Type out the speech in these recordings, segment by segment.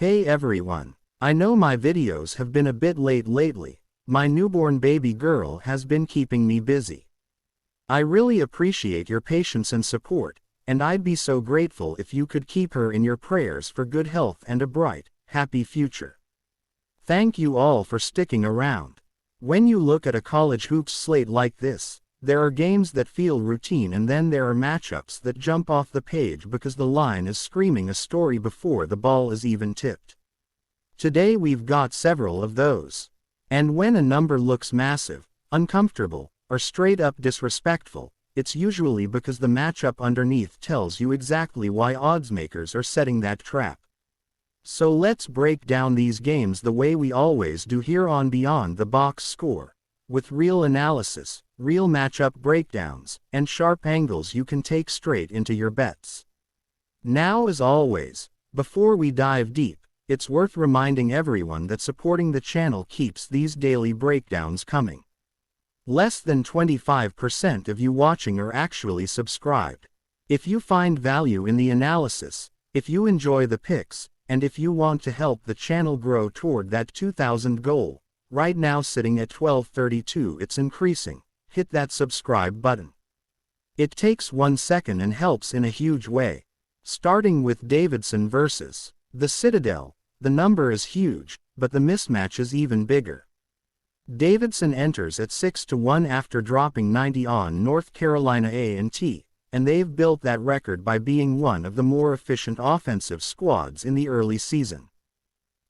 Hey everyone. I know my videos have been a bit late lately. My newborn baby girl has been keeping me busy. I really appreciate your patience and support, and I'd be so grateful if you could keep her in your prayers for good health and a bright, happy future. Thank you all for sticking around. When you look at a college hoops slate like this, there are games that feel routine and then there are matchups that jump off the page because the line is screaming a story before the ball is even tipped. Today we've got several of those. And when a number looks massive, uncomfortable, or straight up disrespectful, it's usually because the matchup underneath tells you exactly why oddsmakers are setting that trap. So let's break down these games the way we always do here on Beyond the Box Score, with real analysis, real matchup breakdowns, and sharp angles you can take straight into your bets. Now as always, before we dive deep, it's worth reminding everyone that supporting the channel keeps these daily breakdowns coming. Less than 25% of you watching are actually subscribed. If you find value in the analysis, if you enjoy the picks, and if you want to help the channel grow toward that 2,000 goal, right now sitting at 1232, it's increasing, hit that subscribe button. It takes 1 second and helps in a huge way. Starting with Davidson versus the Citadel, the number is huge, but the mismatch is even bigger. Davidson enters at 6-1 after dropping 90 on North Carolina A&T, and they've built that record by being one of the more efficient offensive squads in the early season.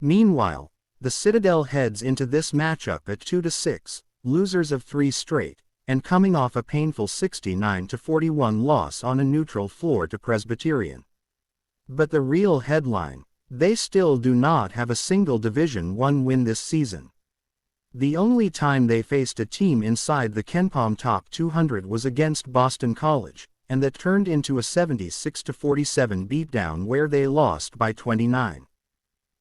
Meanwhile, the Citadel heads into this matchup at 2-6, losers of 3 straight, and coming off a painful 69-41 loss on a neutral floor to Presbyterian. But the real headline: they still do not have a single Division I win this season. The only time they faced a team inside the KenPom Top 200 was against Boston College, and that turned into a 76-47 beatdown where they lost by 29.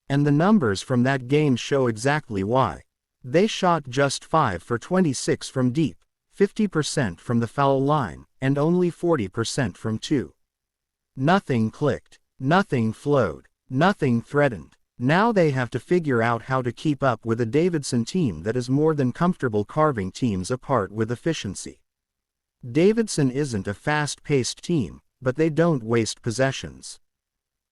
And the numbers from that game show exactly why. They shot just 5 for 26 from deep, 50% from the foul line, and only 40% from 2. Nothing clicked, nothing flowed, nothing threatened. Now they have to figure out how to keep up with a Davidson team that is more than comfortable carving teams apart with efficiency. Davidson isn't a fast-paced team, but they don't waste possessions.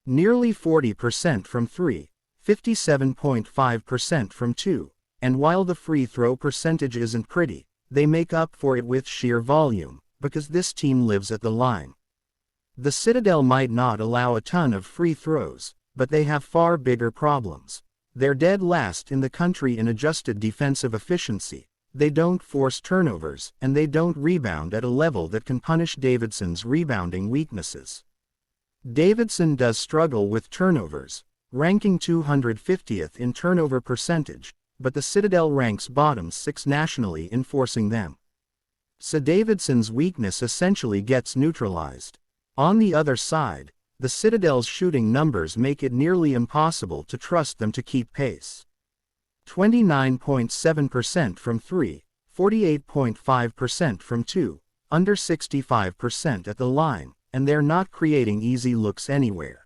Nearly 40% from 3, 57.5% from 2, and while the free throw percentage isn't pretty, they make up for it with sheer volume, because this team lives at the line. The Citadel might not allow a ton of free throws, but they have far bigger problems. They're dead last in the country in adjusted defensive efficiency, they don't force turnovers, and they don't rebound at a level that can punish Davidson's rebounding weaknesses. Davidson does struggle with turnovers, ranking 250th in turnover percentage, but the Citadel ranks bottom 6 nationally in forcing them. So Davidson's weakness essentially gets neutralized. On the other side, the Citadel's shooting numbers make it nearly impossible to trust them to keep pace. 29.7% from 3, 48.5% from 2, under 65% at the line, and they're not creating easy looks anywhere.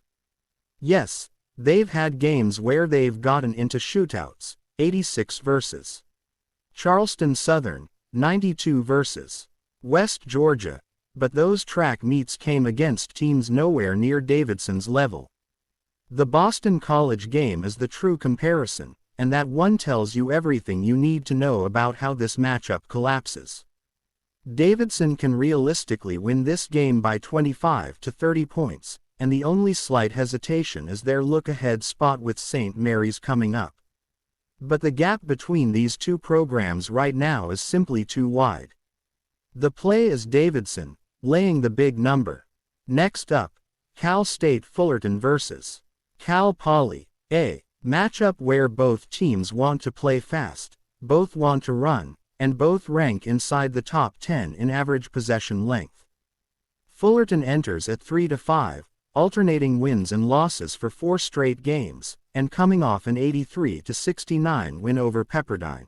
Yes, they've had games where they've gotten into shootouts, 86 versus Charleston Southern, 92 versus West Georgia, but those track meets came against teams nowhere near Davidson's level. The Boston College game is the true comparison, and that one tells you everything you need to know about how this matchup collapses. Davidson can realistically win this game by 25 to 30 points, and the only slight hesitation is their look-ahead spot with St. Mary's coming up. But the gap between these two programs right now is simply too wide. The play is Davidson, laying the big number. Next up, Cal State Fullerton versus Cal Poly, a matchup where both teams want to play fast, both want to run, and both rank inside the top 10 in average possession length. Fullerton enters at 3-5, alternating wins and losses for 4 straight games, and coming off an 83-69 win over Pepperdine.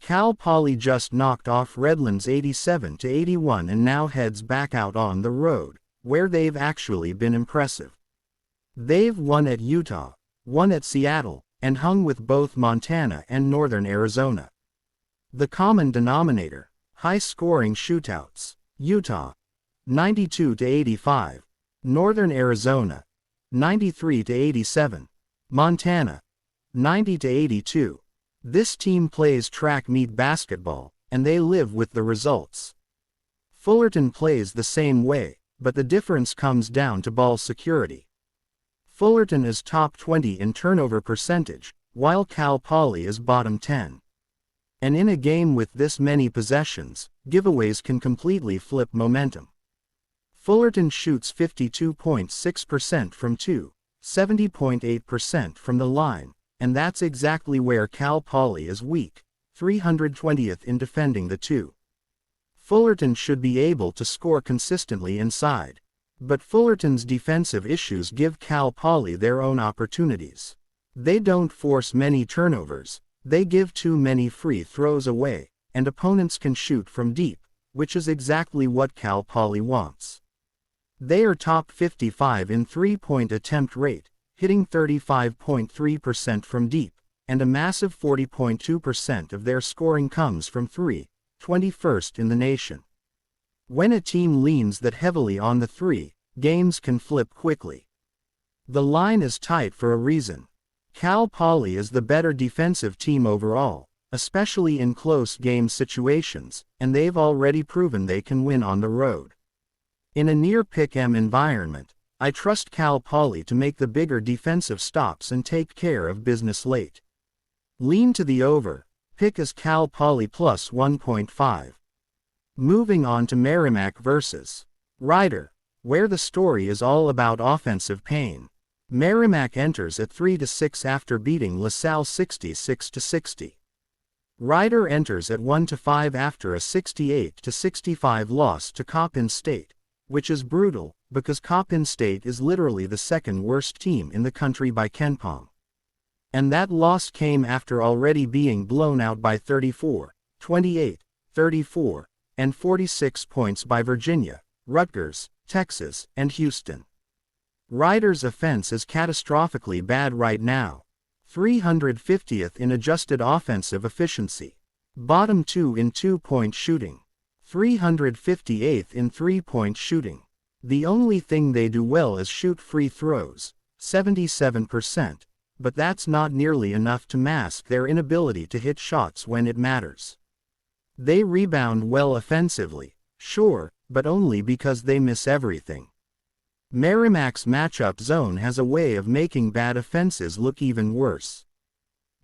Cal Poly just knocked off Redlands 87-81 and now heads back out on the road, where they've actually been impressive. They've won at Utah, one at Seattle, and hung with both Montana and northern Arizona. The common denominator: high-scoring shootouts. Utah, 92-85. Northern Arizona, 93-87. Montana, 90-82. This team plays track meet basketball, and they live with the results. Fullerton plays the same way, but the difference comes down to ball security. Fullerton is top 20 in turnover percentage, while Cal Poly is bottom 10. And in a game with this many possessions, giveaways can completely flip momentum. Fullerton shoots 52.6% from 2, 70.8% from the line, and that's exactly where Cal Poly is weak, 320th in defending the 2. Fullerton should be able to score consistently inside. But Fullerton's defensive issues give Cal Poly their own opportunities. They don't force many turnovers, they give too many free throws away, and opponents can shoot from deep, which is exactly what Cal Poly wants. They are top 55 in three-point attempt rate, hitting 35.3% from deep, and a massive 40.2% of their scoring comes from three, 21st in the nation. When a team leans that heavily on the three, games can flip quickly. The line is tight for a reason. Cal Poly is the better defensive team overall, especially in close game situations, and they've already proven they can win on the road. In a near pick-em environment, I trust Cal Poly to make the bigger defensive stops and take care of business late. Lean to the over, pick as Cal Poly plus 1.5. Moving on to Merrimack vs. Rider, where the story is all about offensive pain. Merrimack enters at 3-6 after beating LaSalle 66-60. Rider enters at 1-5 after a 68-65 loss to Coppin State, which is brutal, because Coppin State is literally the second worst team in the country by KenPom. And that loss came after already being blown out by 34, 28, 34, and 46 points by Virginia, Rutgers, Texas, and Houston. Rider's offense is catastrophically bad right now. 350th in adjusted offensive efficiency. Bottom 2 in two-point shooting. 358th in three-point shooting. The only thing they do well is shoot free throws, 77%, but that's not nearly enough to mask their inability to hit shots when it matters. They rebound well offensively, sure, but only because they miss everything. Merrimack's matchup zone has a way of making bad offenses look even worse.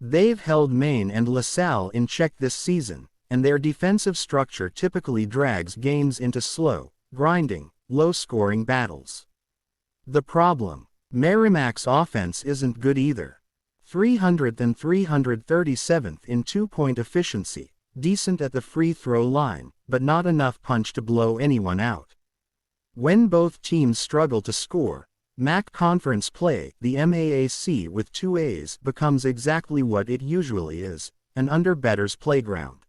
They've held Maine and LaSalle in check this season, and their defensive structure typically drags games into slow, grinding, low-scoring battles. The problem: Merrimack's offense isn't good either. 300th and 337th in two-point efficiency, decent at the free throw line, but not enough punch to blow anyone out. When both teams struggle to score, MAC conference play, the MAAC with two A's, becomes exactly what it usually is, an under-better's playground.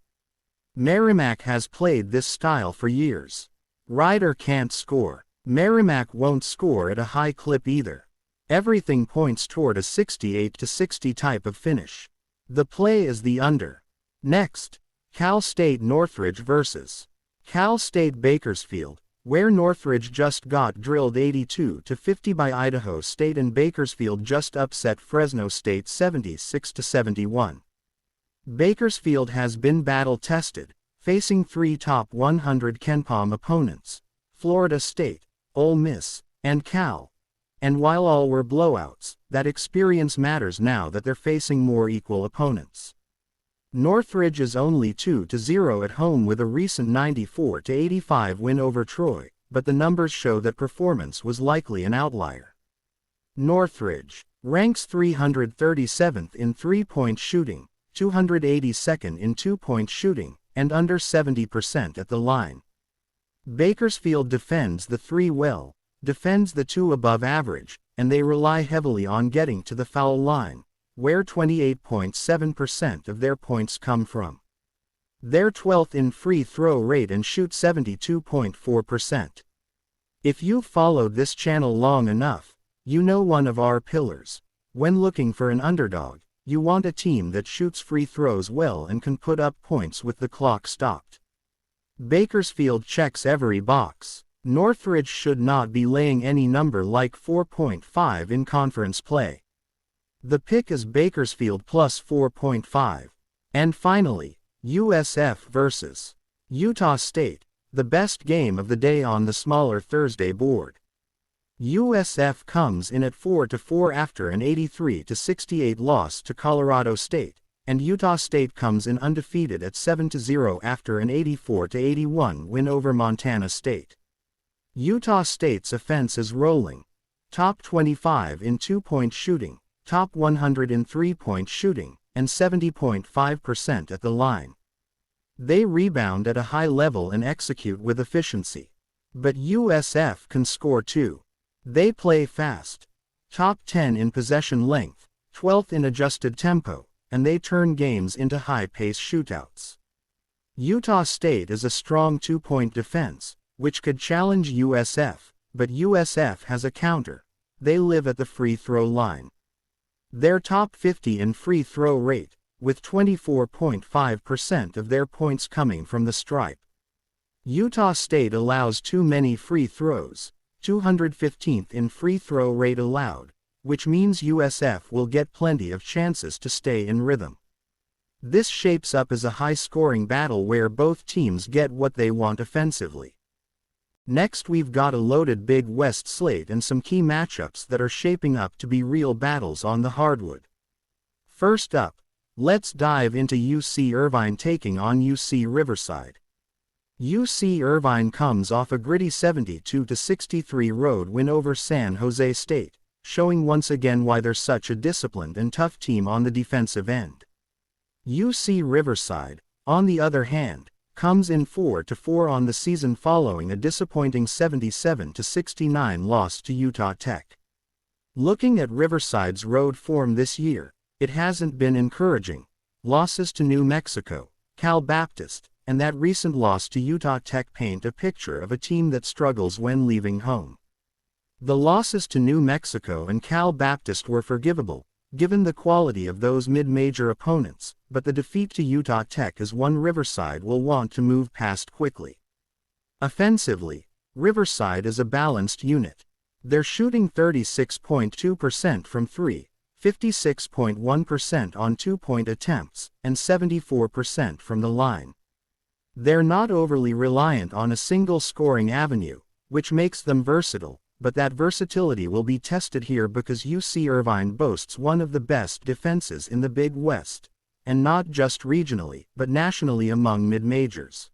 Merrimack has played this style for years. Rider can't score. Merrimack won't score at a high clip either. Everything points toward a 68-60 type of finish. The play is the under. Next, Cal State Northridge vs. Cal State Bakersfield, where Northridge just got drilled 82-50 by Idaho State and Bakersfield just upset Fresno State 76-71. Bakersfield has been battle-tested, facing three top 100 KenPom opponents: Florida State, Ole Miss, and Cal. And while all were blowouts, that experience matters now that they're facing more equal opponents. Northridge is only 2-0 at home with a recent 94-85 win over Troy, but the numbers show that performance was likely an outlier. Northridge ranks 337th in three-point shooting, 282nd in two-point shooting, and under 70% at the line. Bakersfield defends the three well, defends the two above average, and they rely heavily on getting to the foul line, where 28.7% of their points come from. They're 12th in free throw rate and shoot 72.4%. If you've followed this channel long enough, you know one of our pillars, When looking for an underdog, you want a team that shoots free throws well and can put up points with the clock stopped. Bakersfield checks every box. Northridge should not be laying any number like 4.5 in conference play. The pick is Bakersfield plus 4.5. And finally, USF versus Utah State, the best game of the day on the smaller Thursday board. USF comes in at 4-4 after an 83-68 loss to Colorado State, and Utah State comes in undefeated at 7-0 after an 84-81 win over Montana State. Utah State's offense is rolling. Top 25 in 2-point shooting, top 100 in 3-point shooting, and 70.5% at the line. They rebound at a high level and execute with efficiency. But USF can score too. They play fast. Top 10 in possession length, 12th in adjusted tempo, and they turn games into high-paced shootouts. Utah State is a strong 2-point defense, which could challenge USF, but USF has a counter. They live at the free throw line. They're top 50 in free throw rate, with 24.5% of their points coming from the stripe. Utah State allows too many free throws, 215th in free throw rate allowed, which means USF will get plenty of chances to stay in rhythm. This shapes up as a high-scoring battle where both teams get what they want offensively. Next we've got a loaded Big West slate and some key matchups that are shaping up to be real battles on the hardwood. First up, let's dive into UC Irvine taking on UC Riverside. UC Irvine comes off a gritty 72-63 road win over San Jose State, showing once again why they're such a disciplined and tough team on the defensive end. UC Riverside, on the other hand, comes in 4-4 on the season following a disappointing 77-69 loss to Utah Tech. Looking at Riverside's road form this year, it hasn't been encouraging. Losses to New Mexico, Cal Baptist, and that recent loss to Utah Tech paint a picture of a team that struggles when leaving home. The losses to New Mexico and Cal Baptist were forgivable, given the quality of those mid-major opponents, but the defeat to Utah Tech is one Riverside will want to move past quickly. Offensively, Riverside is a balanced unit. They're shooting 36.2% from three, 56.1% on 2-point attempts, and 74% from the line. They're not overly reliant on a single scoring avenue, which makes them versatile, but that versatility will be tested here because UC Irvine boasts one of the best defenses in the Big West, and not just regionally, but nationally among mid-majors.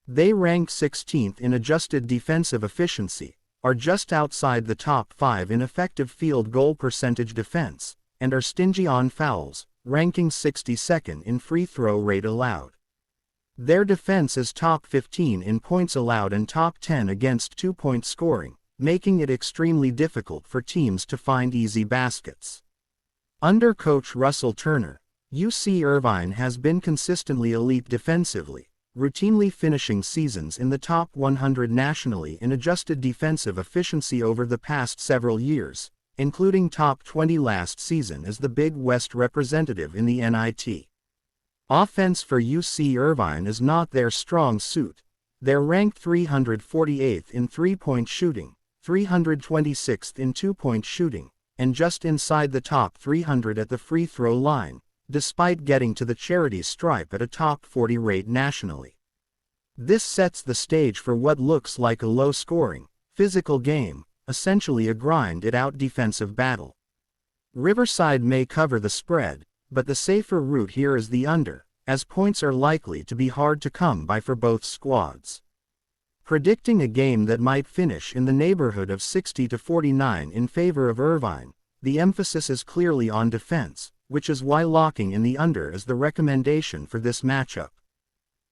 They rank 16th in adjusted defensive efficiency, are just outside the top 5 in effective field goal percentage defense, and are stingy on fouls, ranking 62nd in free throw rate allowed. Their defense is top 15 in points allowed and top 10 against 2-point scoring, making it extremely difficult for teams to find easy baskets. Under coach Russell Turner, UC Irvine has been consistently elite defensively, routinely finishing seasons in the top 100 nationally in adjusted defensive efficiency over the past several years, including top 20 last season as the Big West representative in the NIT. Offense for UC Irvine is not their strong suit. They're ranked 348th in 3-point shooting, 326th in 2-point shooting, and just inside the top 300 at the free throw line, despite getting to the charity stripe at a top 40 rate nationally. This sets the stage for what looks like a low-scoring, physical game, essentially a grind-it-out defensive battle. Riverside may cover the spread, but the safer route here is the under, as points are likely to be hard to come by for both squads. Predicting a game that might finish in the neighborhood of 60-49 in favor of Irvine, the emphasis is clearly on defense, which is why locking in the under is the recommendation for this matchup.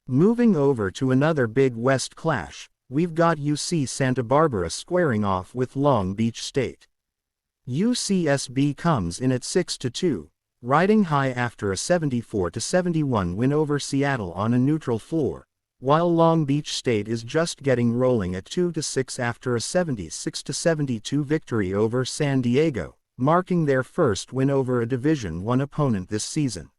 Moving over to another Big West clash, we've got UC Santa Barbara squaring off with Long Beach State. UCSB comes in at 6-2, riding high after a 74-71 win over Seattle on a neutral floor, while Long Beach State is just getting rolling at 2-6 after a 76-72 victory over San Diego, marking their first win over a Division I opponent this season.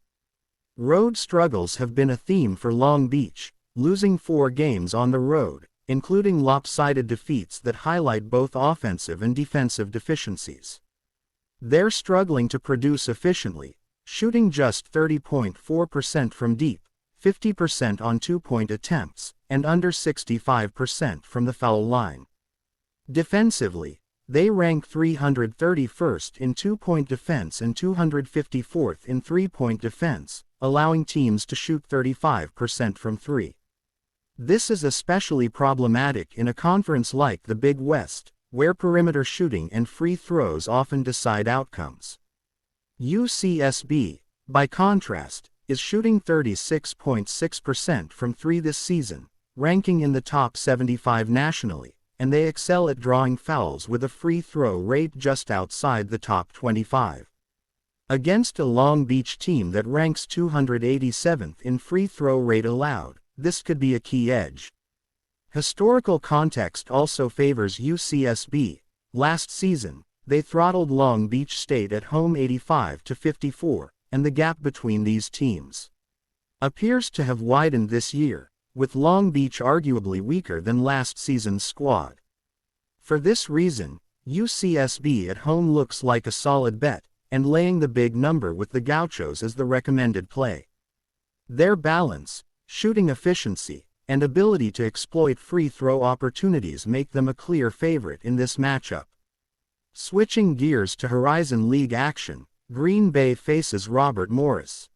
Road struggles have been a theme for Long Beach, losing 4 games on the road, including lopsided defeats that highlight both offensive and defensive deficiencies. They're struggling to produce efficiently, shooting just 30.4% from deep, 50% on 2-point attempts, and under 65% from the foul line. Defensively, they rank 331st in 2-point defense and 254th in 3-point defense, allowing teams to shoot 35% from 3. This is especially problematic in a conference like the Big West, where perimeter shooting and free throws often decide outcomes. UCSB, by contrast, is shooting 36.6% from 3 this season, ranking in the top 75 nationally, and they excel at drawing fouls with a free throw rate just outside the top 25. Against a Long Beach team that ranks 287th in free throw rate allowed, this could be a key edge. Historical context also favors UCSB. Last season, they throttled Long Beach State at home 85-54, and the gap between these teams appears to have widened this year, with Long Beach arguably weaker than last season's squad. For this reason, UCSB at home looks like a solid bet, and laying the big number with the Gauchos is the recommended play. Their balance, shooting efficiency, and ability to exploit free throw opportunities make them a clear favorite in this matchup. Switching gears to Horizon League action, Green Bay faces Robert Morris.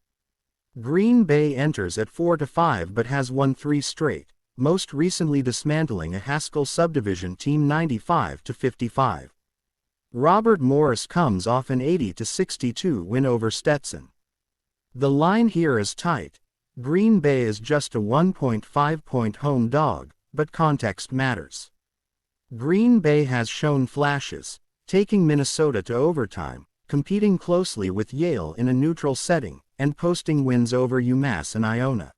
Green Bay enters at 4-5 but has won 3 straight, most recently dismantling a Haskell subdivision team 95-55. Robert Morris comes off an 80-62 win over Stetson. The line here is tight. Green Bay is just a 1.5-point home dog, but context matters. Green Bay has shown flashes, taking Minnesota to overtime, competing closely with Yale in a neutral setting, and posting wins over UMass and Iona.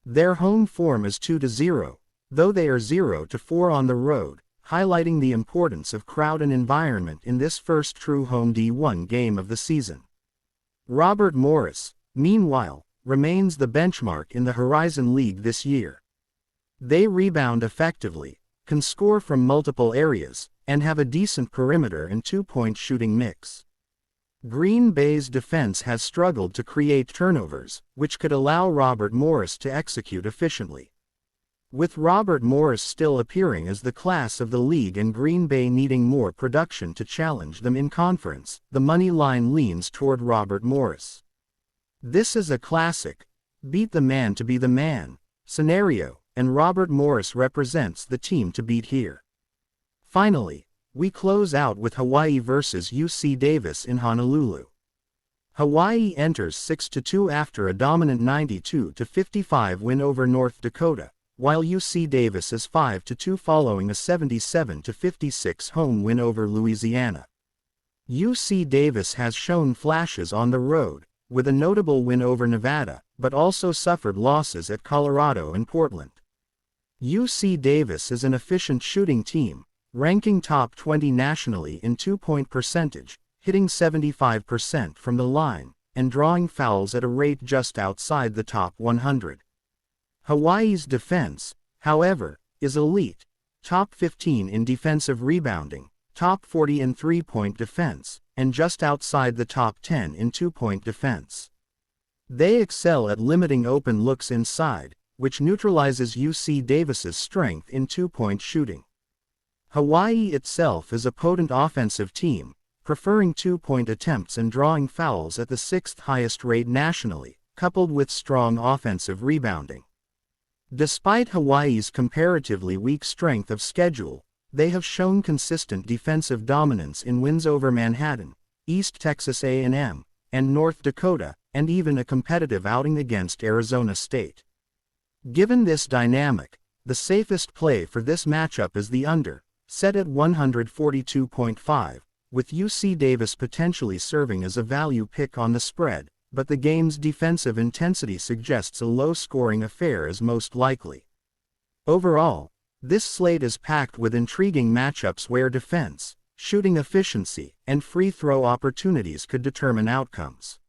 Their home form is 2-0, though they are 0-4 on the road, highlighting the importance of crowd and environment in this first true home D1 game of the season. Robert Morris, meanwhile, remains the benchmark in the Horizon League this year. They rebound effectively, can score from multiple areas, and have a decent perimeter and 2-point shooting mix. Green Bay's defense has struggled to create turnovers, which could allow Robert Morris to execute efficiently. With Robert Morris still appearing as the class of the league and Green Bay needing more production to challenge them in conference, the money line leans toward Robert Morris. This is a classic, beat the man to be the man, scenario, and Robert Morris represents the team to beat here. Finally, we close out with Hawaii versus UC Davis in Honolulu. Hawaii enters 6-2 after a dominant 92-55 win over North Dakota, while UC Davis is 5-2 following a 77-56 home win over Louisiana. UC Davis has shown flashes on the road, with a notable win over Nevada, but also suffered losses at Colorado and Portland. UC Davis is an efficient shooting team, ranking top 20 nationally in 2-point percentage, hitting 75% from the line, and drawing fouls at a rate just outside the top 100. Hawaii's defense, however, is elite, top 15 in defensive rebounding, top 40 in 3-point defense, and just outside the top 10 in 2-point defense. They excel at limiting open looks inside, which neutralizes UC Davis's strength in 2-point shooting. Hawaii itself is a potent offensive team, preferring 2-point attempts and drawing fouls at the 6th highest rate nationally, coupled with strong offensive rebounding. Despite Hawaii's comparatively weak strength of schedule, they have shown consistent defensive dominance in wins over Manhattan, East Texas A&M, and North Dakota, and even a competitive outing against Arizona State. Given this dynamic, the safest play for this matchup is the under, set at 142.5, with UC Davis potentially serving as a value pick on the spread, but the game's defensive intensity suggests a low-scoring affair is most likely. Overall, this slate is packed with intriguing matchups where defense, shooting efficiency, and free throw opportunities could determine outcomes.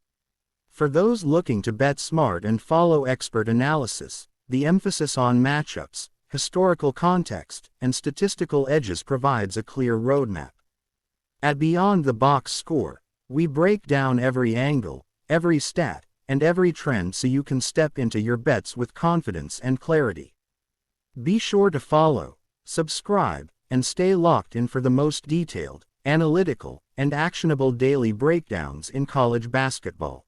For those looking to bet smart and follow expert analysis, the emphasis on matchups, historical context, and statistical edges provides a clear roadmap. At Beyond the Box Score, we break down every angle, every stat, and every trend so you can step into your bets with confidence and clarity. Be sure to follow, subscribe, and stay locked in for the most detailed, analytical, and actionable daily breakdowns in college basketball.